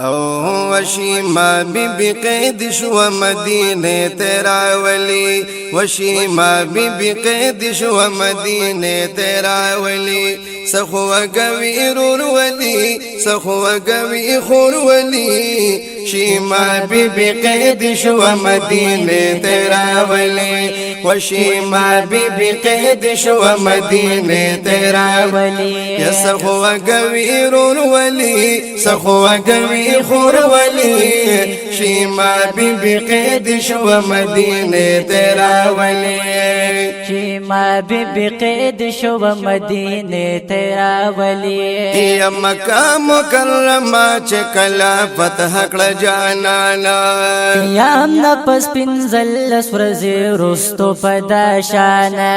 او وشیما بی بی قید شو مدینه تیرا ولی وشیما بی بی قید شو مدینه تیرا ولی سخو گوی رور ولی سخو گوی خور ولی شیما بی بی قید شو مدینه تیرا ولی وشیما بی بی قید شو مدینه تیرا ولی یا سخو گوی رور ولی سخو گوی خور ولی شیما بی بی قید شو مدینه تیرا ولی شیما بی بی قید شو مدینه تیرا ولی یا مکہ مکرمہ چکلا فتح کړه جانانا قیام نفس پنزل سورزی رستو پدا شانا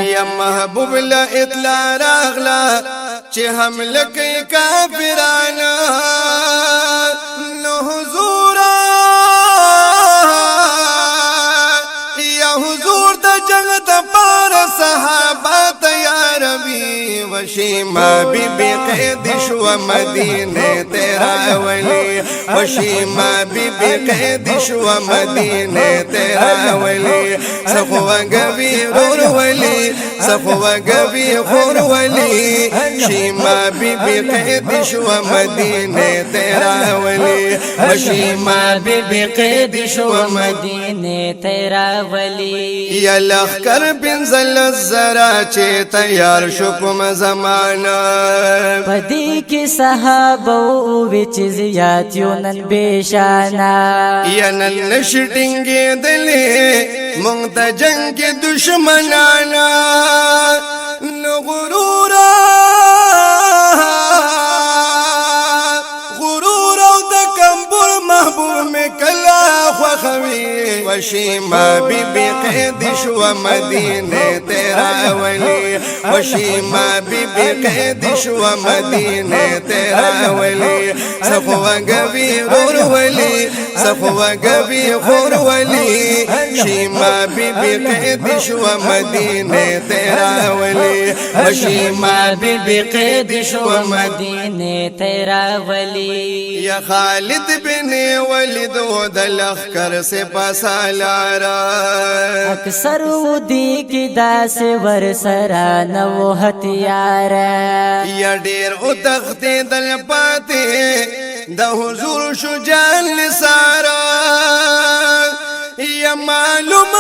یا محبوب لا اطلاع راغلا چه حمله کوي کافرانا نو حضورا یا حضور د جنگ د پار صحابه تیار وی وشیما بی بی قید شو مدینه تیرا ولی وشیما بی بی قید شو مدینه تیرا ولی سخو گوی رور ولی سخو گوی خور ولی شیما بی بی قید شو مدینه تیرا ولی وشیما بی بی قید شو مدینه تیرا ولی یا لخکر پنزل الزرا چه تیار شو کم زمانا پدی کی صحابو وچ زیات یونن بیشانا یا نن نشٹنگی دلی مونگتا جنگ دشمنانا نغرورا غرورا دا کمبر محبوب میں کلا خوخوی وشیما بی بی قید شو مدینه تیرا ولی وشیما بی بی قید شو مدینه تیرا ولی سخو گوی رور ولی سخو گوی خور ولی شیما بی بی قید شو مدینه تیرا ولی وشیما بی بی قید شو مدینه تیرا ولی یا خالد بن ولید و دلخکر سے پاسالارا اکثر ودی کی داس ور سرا نو ہتھیارا یا ډیر او تخت دل پاتے د حضور شجاع لسارا یا معلوم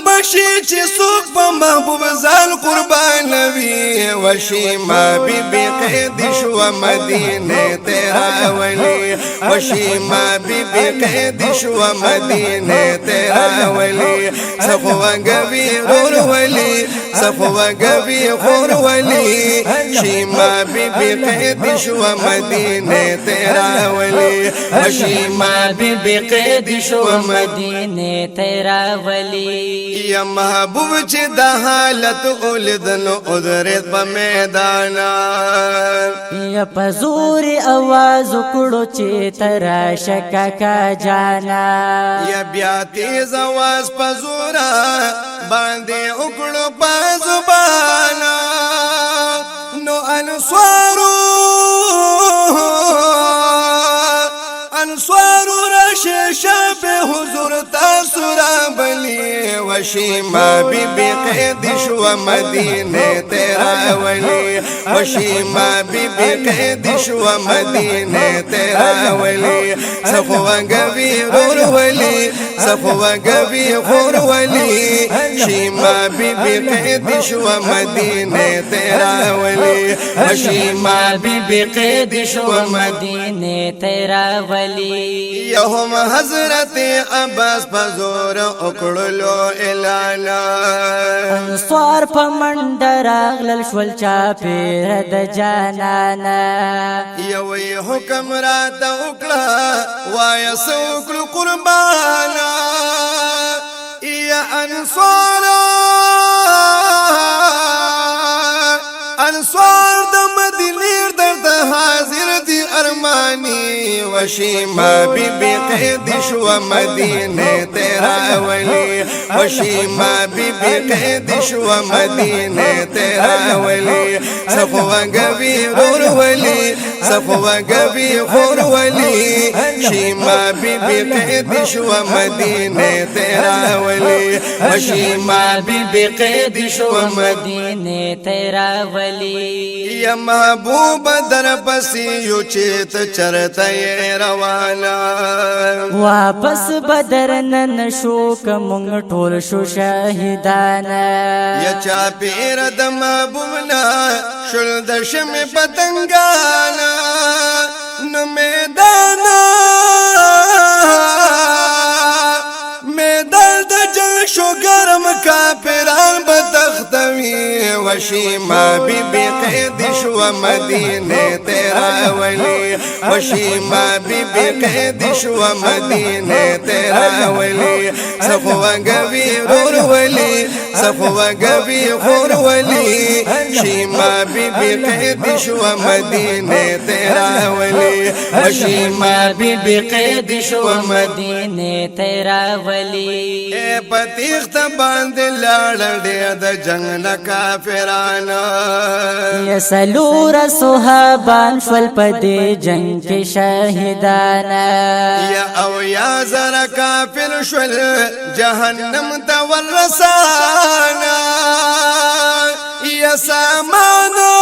بشی چې څوک په محبوب ځان قربان وي وشیما بی بی قید شو مدینه تیرا ولی وشیما بی بی قید شو مدینه تیرا ولی سخو گوی رور ولی سخو گوی خور ولی شیما بی بی قید شو مدینه تیرا ولی وشیما بی بی قید شو مدینه تیرا ولی یا محبوب چې د حالت اولدن ادرت په میدانا یا پزور आवाज کړو چې ترا شکا کا جانا یا بیا تیز आवाज پزورا باندې وکړو په زبانا نو انصارو راشي شب حضور تاسورا بلی وشیما بی بی قید شو مدینه تیرا ولی وشیما بی بی قید شو مدینه تیرا ولی سخو گوی رور ولی سخو گوی خور ولی شیما بی بی قید شو مدینه تیرا ولی وشیما بی بی قید شو مدینه تیرا ولی یهم حضرت عباس پزور اکڑلو الانا انصار په منډه راغلل شول چا پیر د جانانا یوی حکم را ته وکړه وای سوکړو قربانا یا انصار د مدینه درته حاضر دي ارمانی وشیما بی بی قید شو مدینه تیرا ولی وشیما بی بی قید شو مدینه تیرا ولی صفوہ گوی غور ولی صفوہ گوی غور ولی شیما بی بی قید شو مدینه تیرا ولی وشیما بی بی قید شو مدینه تیرا ولی یا محبوب در پسی یو چیت چرتا یہ روانا واپس بدر نن شو کمونگ ټول شو شاہدانا یا چا پیر د محبوبنا شل د شم پتنگانا نو میدانا میدان د جنگ شو گرم کافران بتختوی وشیما بی بی قید شو مدینه تیرا ولی وشیما بی بی قید شو مدینه تیرا ولی صفوہ گوی غور ولی صفوہ گوی غور ولی شیما بی بی قید شو مدینه تیرا ولی وشیما بی بی قید شو مدینه تیرا ولی اے پتیخت باند لاړ د جنگ نه کافرانا یا سلور صحابان شول پدې جنگ کې شاهدانا یا او یا زرا کافر شول جهنم ته ورسانا یا سامانا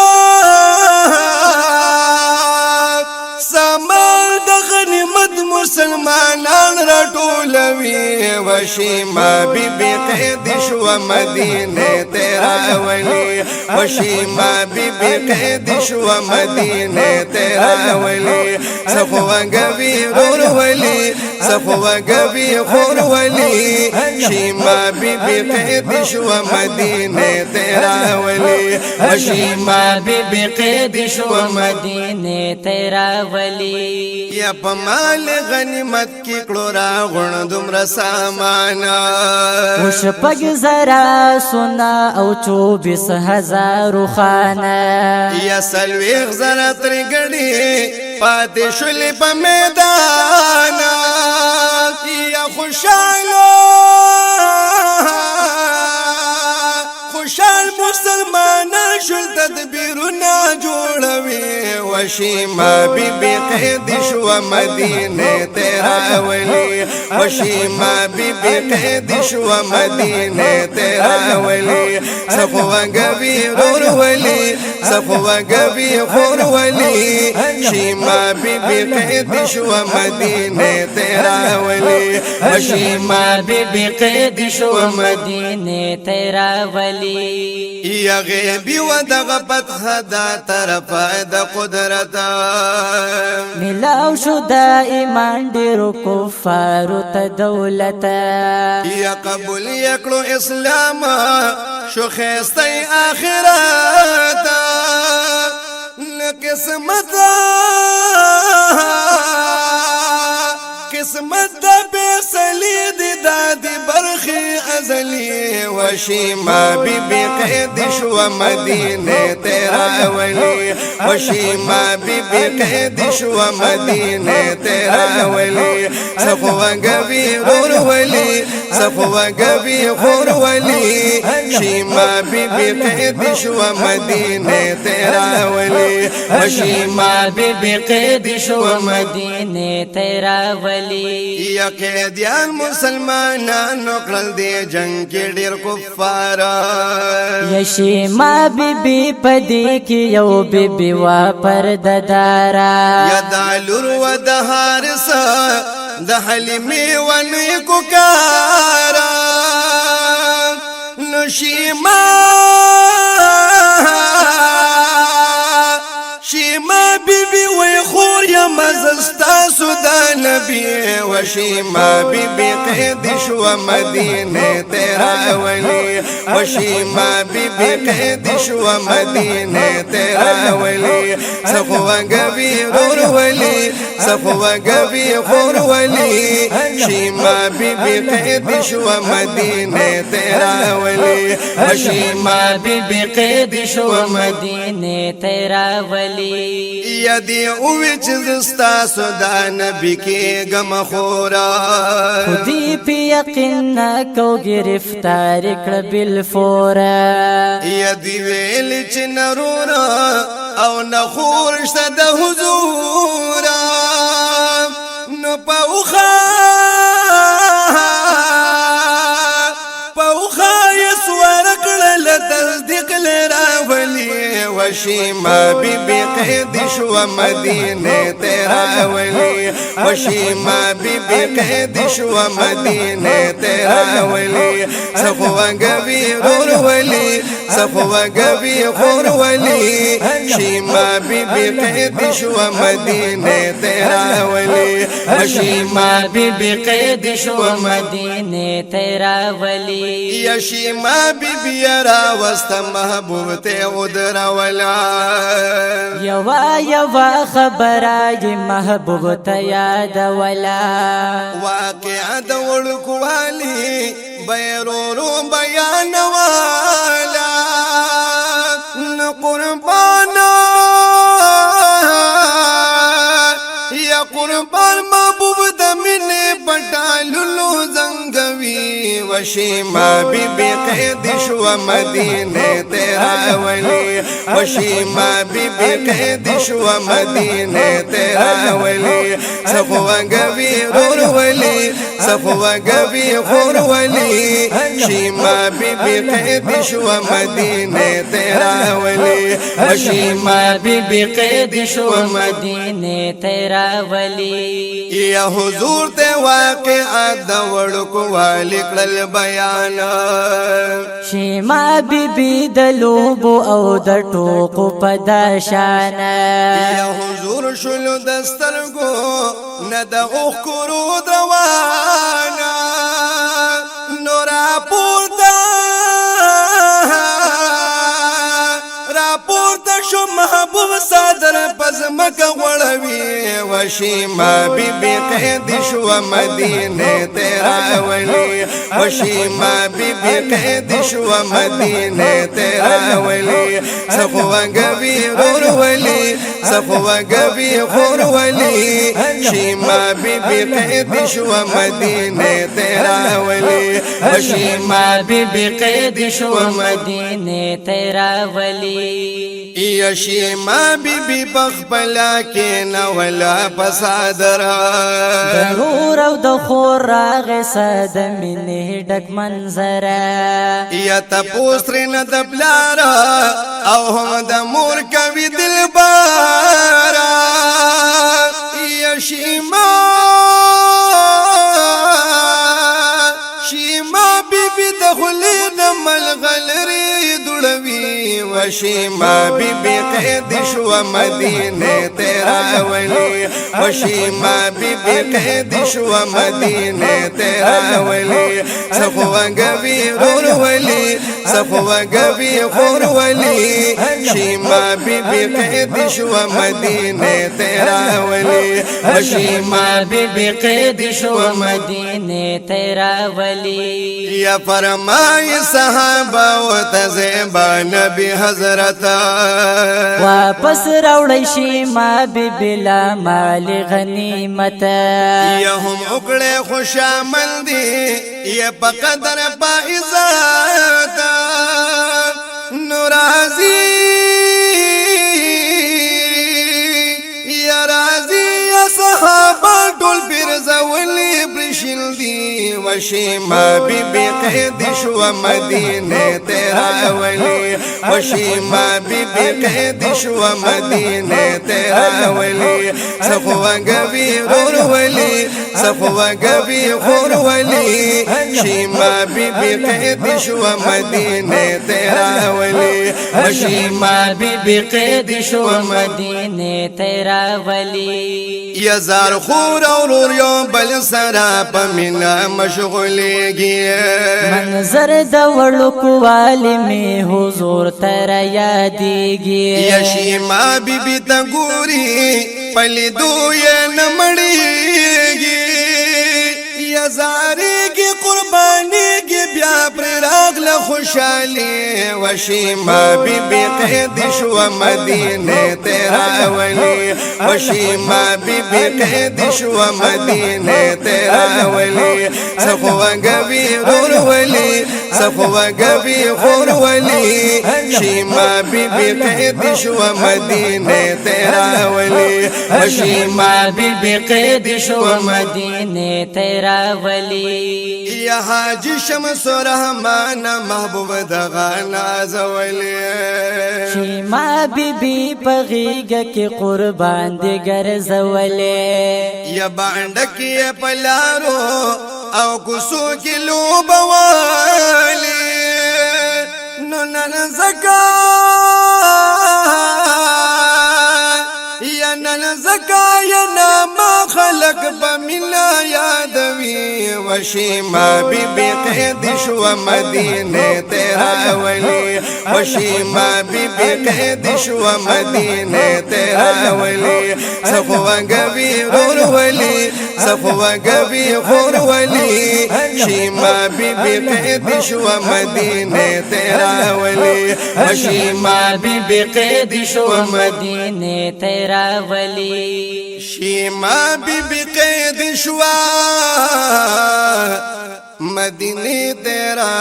سامان د غنیمت مسلمانان راټولوي وشیما بی بی قید شو مدینه تیرا ولی وشیما بی بی قید شو مدینه تیرا ولی صفوہ گوی غور ولی صفوہ گوی غور ولی شیما بی بی قید شو مدینه تیرا ولی وشیما بی بی قید شو مدینه تیرا ولی یا پمال غنیمت کی کلورا غن دمر سامانا وش پگ زرا سونا او 24,000 خانه یا سلویغ زرا ترگڑی پاتی شلی پا میدانا یا خوشالو خوشال مسلمانان شل تدبیرنا جوڑوی وشیما بی بی قید شو مدینه تیرا ولی وشیما بی بی قید شو مدینه تیرا ولی صفوہ گوی غور ولی صفوہ گوی غور ولی شیما بی بی قید شو مدینه تیرا ولی وشیما بی بی قید شو مدینه تیرا ولی یا غیبی و دغ فتح دا طرف دا قدرتا ملاو شو دا ایمان ډیرو کفارو ته دولتا یا قبول یکلو اسلام شو خیستی آخراتا لقسمتا قسمت دا بیسلی دی دادی برخی ازلی وشیما بی بی قید شو مدینه تیرا ولی وشیما بی بی قید شو مدینه تیرا ولی صفوہ گوی غور ولی صفوہ گوی غور ولی شیما بی بی قید شو مدینه تیرا ولی وشیما بی بی قید شو مدینه تیرا ولی یا قیدیان مسلمانان نقرل دی جنگ کی ډیر کفارا یشیما بی بی پدی کی یو بی بی وا پرددارا یا دالور و د حارس د حلیمی و نیکو کارا نشیما شیما بی بی وی خور یا مزستا سودا نبی وشیما بی بی قید شو مدینه تیرا ولی وشیما بی بی قید شو مدینه تیرا ولی ولی سخو گوی رور ولی سخو گوی خور ولی شیما بی بی قید شو مدینه تیرا ولی شیما بی بی قید شو مدینه تیرا ولی یدی اوی چزستا سودا نبی کی گم خورا خودی پی یقین نکو گرفتار کړ بالفورا یدی ویل چ نرورا او نخور شته د حضورا نو پوخا یسوار کړل تصدیق لرا ولی وشیما بی بی قید شو مدینه تیرا ولی وشیما بی بی قید شو مدینه تیرا ولی سخو گوی رور ولی سخو گوی خور ولی شیما بی بی قید شو مدینه تیرا ولی شیما بی بی قید شو مدینه تیرا ولی یا شیما بی بی را وست محبوب ته ودرا ولا یوا یوا خبرای محبوب ته یاد ولا واقع د ورکوالی بیرورو بیان والا قربانا یا قربان محبوب د مینه پټالو زنګوي وشیما بی بی قید شو مدینه تیرا ولی وشیما بی بی قید شو مدینه تیرا ولی سخو گوی رور ولی سخو گوی خور ولی شیما بی بی قید شو مدینه تیرا ولی وشیما بی بی قید شو مدینه تیرا ولی یا حضور ته واقع د وړکو والی کړل بیان شیما بی بی د لوبو او د ټوکو په دشان یا حضور شلو دسترګو نه د اوخ کورو دروانه نورا پورته شو محبوب صادر پزمک غړوي وشیما بی بی قید شو مدینه تیرا ولی وشیما بی بی قید شو مدینه تیرا ولی سخو گوی رور ولی سخو گوی خور ولی شیما بی بی قید شو مدینه تیرا ولی وشیما بی بی قید شو مدینه تیرا ولی یا شیما بی بی بخبلا کی نولا پسادر ضرور او د خور راغ صد منه ډک منظر یا تپوستر نه د بلارا او هم د مور کوي دلبار یا شیما بی بی د خلی د ملغلری دړوي وشیما بی بی قید شو مدینه تیرا ولی وشیما بی بی قید شو مدینه تیرا ولی سخو گوی رور ولی سخو گوی خور ولی شیما بی بی قید شو مدینه تیرا ولی وشیما بی بی قید شو مدینه تیرا ولی یا فرمای صحابہ و تزیبا نبی حضرت واپس راوړی شیما بی بلا مال غنیمت یا هم اکڑے خوش آمل دی یا پا قدر پا عزت نرازی یا رازی یا صحابہ ټول برزولی برشل دی وشیما بی بی قید شو مدینه تیرا ولی وشیما بی بی قید شو مدینه تیرا ولی سخو گوی رور ولی سخو گوی خور ولی شیما بی بی قید شو مدینه تیرا ولی وشیما بی بی قید شو مدینه تیرا ولی یا زار خور اور یو بل سرا پمینا مشغولیږي منظر د وړکو والی می حضور تر یادیږي یا شیما بی بی تا ګوري پلیدو یې نمړیږي یا زاریږي قربانیږي بیا پر راغله خوشحالي و شیما بی بی قید شو مدینه تیرا ولی و شیما بی بی قید شو مدینه تیرا ولی سخو گوی غور ولی سخو گوی غور ولی شیما بی بی قید شو مدینه تیرا ولی و شیما بی بی قید شو مدینه تیرا ولی یا حاجی شمس الرحمن محبوب دغه نازولی شیما بی بی پغیگا کی قربان دی ګرځولې یا باندې کې پلارو او کوسو کې لوبوالی نو نن زکا یا نن زکا یا نما خلق بمنا یادوی و شیما بی بی قید شو مدینه تیرا ولی و شیما بی بی قید شو مدینه تیرا ولی سخو گوی غور ولی سخو گوی غور ولی شیما بی بی قید شو مدینه تیرا ولی و شیما بی بی قید شو مدینه تیرا ولی شیما بی بی قید شو مدینه تیرا